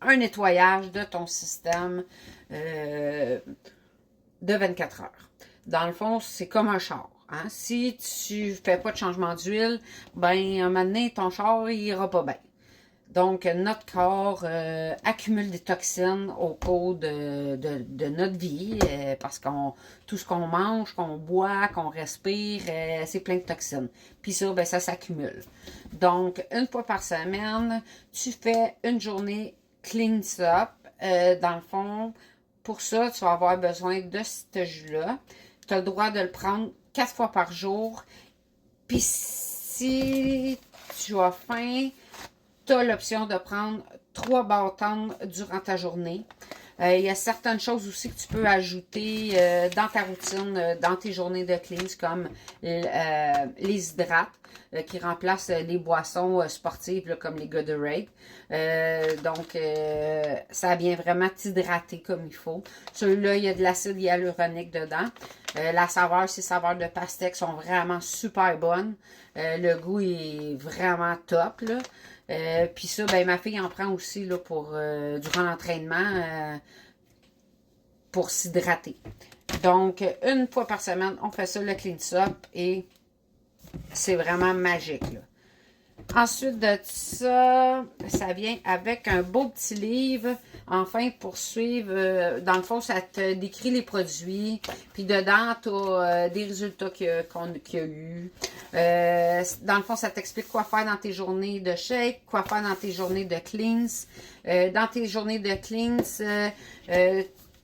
un nettoyage de ton système de 24 heures. Dans le fond, c'est comme un char. Hein? Si tu fais pas de changement d'huile, ben, un moment donné, ton char, il ira pas bien. Donc, notre corps accumule des toxines au cours de notre vie parce qu'on tout ce qu'on mange, qu'on boit, qu'on respire, c'est plein de toxines. Puis ça, ben, ça s'accumule. Donc, une fois par semaine, tu fais une journée clean up. Dans le fond, pour ça, tu vas avoir besoin de ce jus-là. Tu as le droit de le prendre 4 fois par jour. Puis si tu as faim, tu as l'option de prendre 3 bâtons durant ta journée. Il y a certaines choses aussi que tu peux ajouter dans ta routine, dans tes journées de cleanse, comme les hydrates qui remplacent les boissons sportives là, comme les Gatorade. Donc, ça vient vraiment t'hydrater comme il faut. Celui-là, il y a de l'acide hyaluronique dedans. La saveur, ces saveurs de pastèque sont vraiment super bonnes. Le goût est vraiment top, là. Puis ça, ben ma fille en prend aussi là, pour durant l'entraînement pour s'hydrater. Donc, une fois par semaine, on fait ça, le clean up, et c'est vraiment magique, là. Ensuite de ça, ça vient avec un beau petit livre, enfin, pour suivre. Dans le fond, ça te décrit les produits. Puis dedans, tu as des résultats qu'il y a eu. Dans le fond, ça t'explique quoi faire dans tes journées de shake, quoi faire dans tes journées de cleanse. Dans tes journées de cleanse,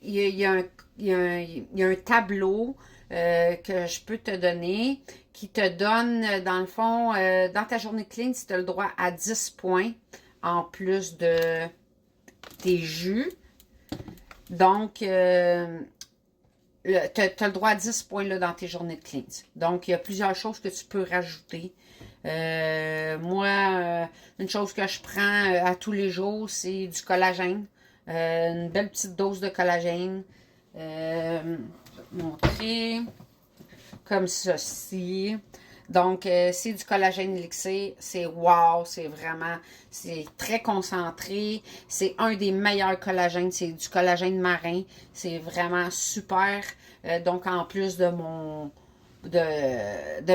il y a un tableau que je peux te donner, qui te donne, dans le fond, dans ta journée de clean, tu as le droit à 10 points en plus de tes jus. Donc, tu as le droit à 10 points là, dans tes journées de clean. Donc, il y a plusieurs choses que tu peux rajouter. Moi, une chose que je prends à tous les jours, c'est du collagène. Une belle petite dose de collagène. Je vais te montrer comme ceci. Donc, c'est du collagène élixir. C'est wow, c'est très concentré. C'est un des meilleurs collagènes. C'est du collagène marin. C'est vraiment super. Donc, en plus de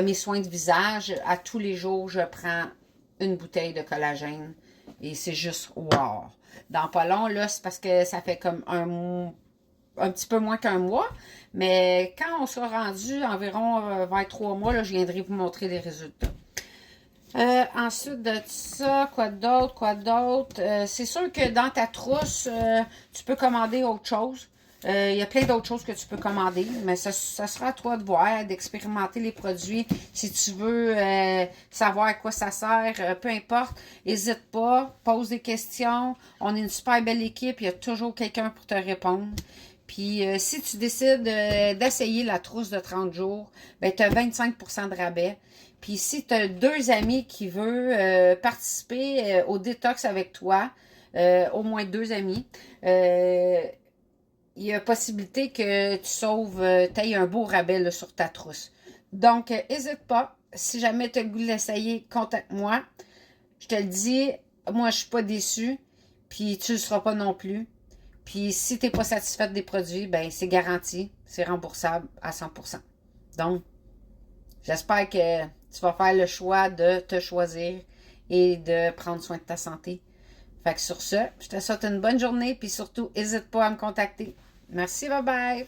mes soins de visage, à tous les jours, je prends une bouteille de collagène. Et c'est juste wow. Dans pas long, là, c'est parce que ça fait comme un petit peu moins qu'un mois. Mais quand on sera rendu environ vers 3 mois, là, je viendrai vous montrer les résultats. Ensuite de ça, quoi d'autre? C'est sûr que dans ta trousse, tu peux commander autre chose. Il y a plein d'autres choses que tu peux commander, mais ça sera à toi de voir, d'expérimenter les produits. Si tu veux savoir à quoi ça sert, peu importe, n'hésite pas, pose des questions. On est une super belle équipe, il y a toujours quelqu'un pour te répondre. Puis, si tu décides d'essayer la trousse de 30 jours, ben, tu as 25% de rabais. Puis, si tu as 2 amis qui veulent participer au détox avec toi, au moins 2 amis, il y a possibilité que tu sauves, tu aies un beau rabais là, sur ta trousse. Donc, n'hésite pas. Si jamais tu as le goût de l'essayer, contacte-moi. Je te le dis, moi, je suis pas déçue. Puis, tu ne le seras pas non plus. Puis, si tu n'es pas satisfaite des produits, ben c'est garanti. C'est remboursable à 100%. Donc, j'espère que tu vas faire le choix de te choisir et de prendre soin de ta santé. Fait que sur ce, je te souhaite une bonne journée. Puis surtout, n'hésite pas à me contacter. Merci, bye bye!